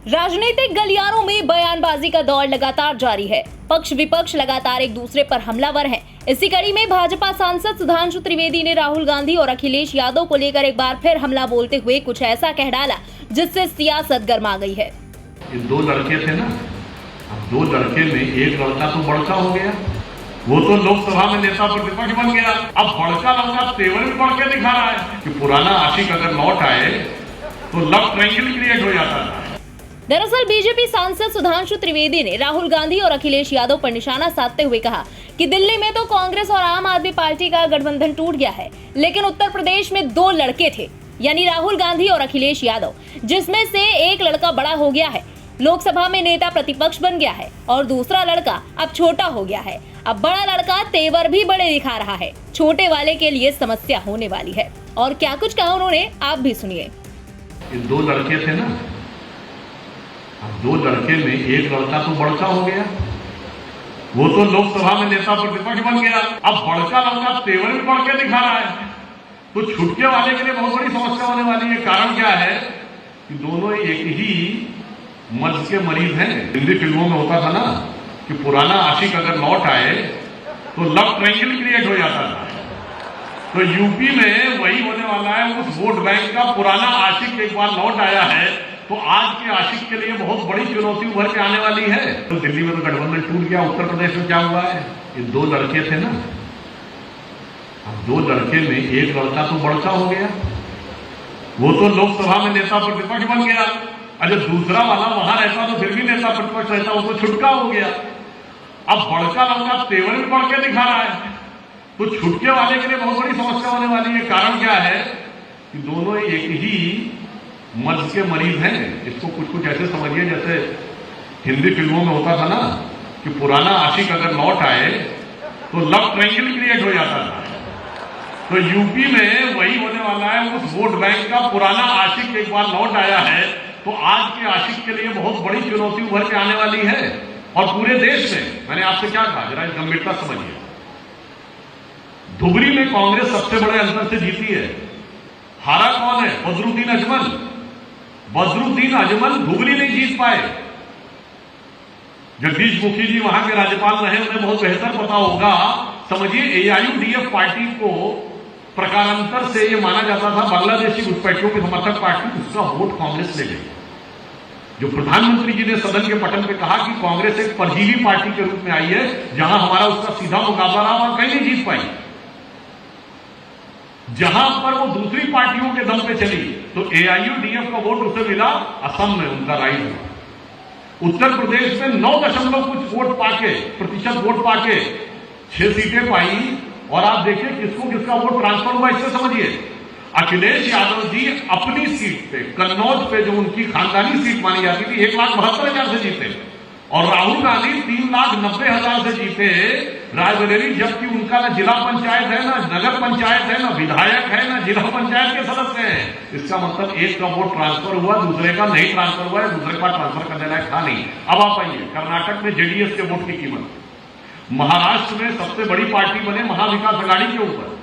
राजनीतिक गलियारों में बयानबाजी का दौर लगातार जारी है। पक्ष विपक्ष लगातार एक दूसरे पर हमलावर हैं। इसी कड़ी में भाजपा सांसद सुधांशु त्रिवेदी ने राहुल गांधी और अखिलेश यादव को लेकर एक बार फिर हमला बोलते हुए कुछ ऐसा कह डाला जिससे सियासत गर्मा गई है। ये दो लड़के थे ना, अब दो लड़के में एक लड़का तो बड़का हो गया, वो तो लोकसभा में नेता प्रतिपक्ष बन गया। अब बड़का लड़का तेवर भी बढ़ के दिखा रहा है कि पुराना आशिक अगर लौट आए तो लव ट्रायंगल क्रिएट हो जाता है। दरअसल बीजेपी सांसद सुधांशु त्रिवेदी ने राहुल गांधी और अखिलेश यादव पर निशाना साधते हुए कहा कि दिल्ली में तो कांग्रेस और आम आदमी पार्टी का गठबंधन टूट गया है, लेकिन उत्तर प्रदेश में दो लड़के थे, यानी राहुल गांधी और अखिलेश यादव, जिसमें से एक लड़का बड़ा हो गया है, लोकसभा में नेता प्रतिपक्ष बन गया है, और दूसरा लड़का अब छोटा हो गया है। अब बड़ा लड़का तेवर भी बड़े दिखा रहा है, छोटे वाले के लिए समस्या होने वाली है। और क्या कुछ कहा उन्होंने, आप भी सुनिए। दो लड़के थे ना, अब दो लड़के में एक लड़का तो बड़का हो गया, वो तो लोकसभा में नेता प्रतिपक्ष बन गया। अब बड़का लड़का तेवर भी बढ़ के दिखा रहा है, तो छुटके वाले के लिए बहुत बड़ी समस्या होने वाली है। कारण क्या है कि दोनों एक ही मर्ज के मरीज हैं। हिंदी फिल्मों में होता था ना कि पुराना आशिक अगर लौट आए तो लव ट्रायंगल क्रिएट हो जाता था। तो यूपी में वही होने वाला है। उस वोट बैंक का पुराना आशिक एक बार लौट आया है, तो आज के आशिक के लिए बहुत बड़ी चुनौती उभर के आने वाली है। तो दिल्ली में तो गठबंधन टूट गया, उत्तर प्रदेश में क्या हुआ है? ये दो लड़के थे ना, अब दो लड़के में एक लड़का तो बड़का हो गया, वो तो लोकसभा में नेता प्रतिपक्ष बन गया। अगर दूसरा वाला वहां रहता तो फिर भी नेता प्रतिपक्ष रहता, वो तो छुटका हो गया। अब बड़का लड़का तेवर भी बढ़ के दिखा रहा है, तो छुटके वाले के लिए बहुत बड़ी समस्या होने वाली है। कारण क्या है कि दोनों एक ही मर्ज के मरीज हैं। इसको कुछ कुछ ऐसे समझिए जैसे हिंदी फिल्मों में होता था ना कि पुराना आशिक अगर लौट आए तो लव ट्रायंगल क्रिएट हो जाता था। तो यूपी में वही होने वाला है। उस वोट बैंक का पुराना आशिक एक बार लौट आया है, तो आज के आशिक के लिए बहुत बड़ी चुनौती उभर के आने वाली है। और पूरे देश में मैंने आपसे क्या कहा, जरा गंभीरता समझिए। धुबरी में कांग्रेस सबसे बड़े अंतर से जीती है। हारा कौन है? बदरुद्दीन अजमल। बदरुद्दीन अजमल धुबरी नहीं जीत पाए। जगदीश मुखी जी वहां के राज्यपाल रहे, उन्हें बहुत बेहतर पता होगा। समझिए, एआईयूडीएफ पार्टी को प्रकारांतर से यह माना जाता था बांग्लादेशी घुसपैठियों की समर्थक पार्टी, उसका वोट कांग्रेस ले गई। जो प्रधानमंत्री जी ने सदन के पटल पे कहा कि कांग्रेस एक परजीवी पार्टी के रूप में आई है, जहां हमारा उसका सीधा मुकाबला रहा, वहां कहीं नहीं जीत पाई। जहां पर वो दूसरी पार्टियों के दम पे चली, तो एआईयूडीएफ का वोट उसे मिला, असम में उनका राइज हुआ। उत्तर प्रदेश में 9 दशमलव कुछ वोट पाके, प्रतिशत वोट पाके 6 सीटें पाई। और आप देखिए किसको किसका वोट ट्रांसफर हुआ, इससे समझिए। अखिलेश यादव जी अपनी सीट पे, कन्नौज पे, जो उनकी खानदानी सीट मानी जाती थी, 1,72,000 से जीते, और राहुल गांधी 3,90,000 से जीते रायबरेली, जबकि उनका ना जिला पंचायत है, ना नगर पंचायत है, ना विधायक है, ना जिला पंचायत के सदस्य हैं। इसका मतलब एक का वोट ट्रांसफर हुआ, दूसरे का नहीं ट्रांसफर हुआ है, दूसरे का ट्रांसफर करने लायक था नहीं। अब आप आइए कर्नाटक में जेडीएस के वोट की कीमत, महाराष्ट्र में सबसे बड़ी पार्टी बने महाविकास अघाड़ी के ऊपर,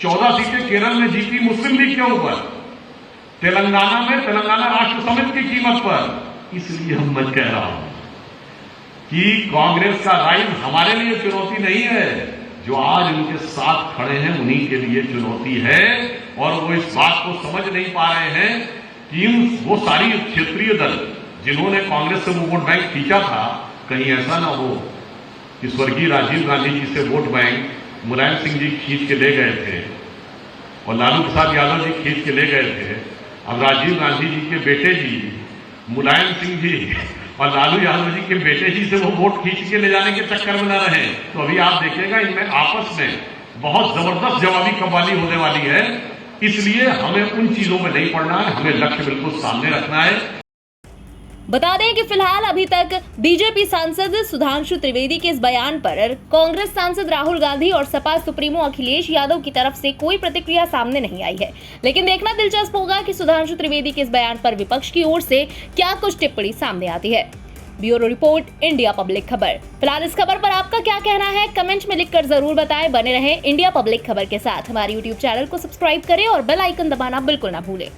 14 सीटें केरल में जीती मुस्लिम लीग के ऊपर, तेलंगाना में तेलंगाना राष्ट्र समिति की कीमत पर। इसलिए हम मैं कह रहा हूं कि कांग्रेस का राइज हमारे लिए चुनौती नहीं है, जो आज उनके साथ खड़े हैं उन्हीं के लिए चुनौती है। और वो इस बात को समझ नहीं पा रहे हैं कि वो सारी क्षेत्रीय दल जिन्होंने कांग्रेस से वो वोट बैंक खींचा था, कहीं ऐसा ना हो कि स्वर्गीय राजीव गांधी जी से वोट बैंक मुलायम सिंह जी खींच के ले गए थे और लालू प्रसाद यादव जी खींच के ले गए थे। अब राजीव गांधी जी के बेटे जी मुलायम सिंह जी और लालू यादव जी के बेटे जी से वो वोट खींच के ले जाने के चक्कर में न रहे। तो अभी आप देखेगा इनमें आपस में बहुत जबरदस्त जवाबी कव्वाली होने वाली है। इसलिए हमें उन चीजों में नहीं पड़ना है, हमें लक्ष्य बिल्कुल सामने रखना है। बता दें कि फिलहाल अभी तक बीजेपी सांसद सुधांशु त्रिवेदी के इस बयान पर कांग्रेस सांसद राहुल गांधी और सपा सुप्रीमो अखिलेश यादव की तरफ से कोई प्रतिक्रिया सामने नहीं आई है। लेकिन देखना दिलचस्प होगा कि सुधांशु त्रिवेदी के इस बयान पर विपक्ष की ओर से क्या कुछ टिप्पणी सामने आती है। ब्यूरो रिपोर्ट, इंडिया पब्लिक खबर। फिलहाल इस खबर पर आपका क्या कहना है, कमेंट में लिखकर जरूर बताएं। बने रहें इंडिया पब्लिक खबर के साथ। हमारे यूट्यूब चैनल को सब्सक्राइब करें और बेल आइकन दबाना बिल्कुल ना भूलें।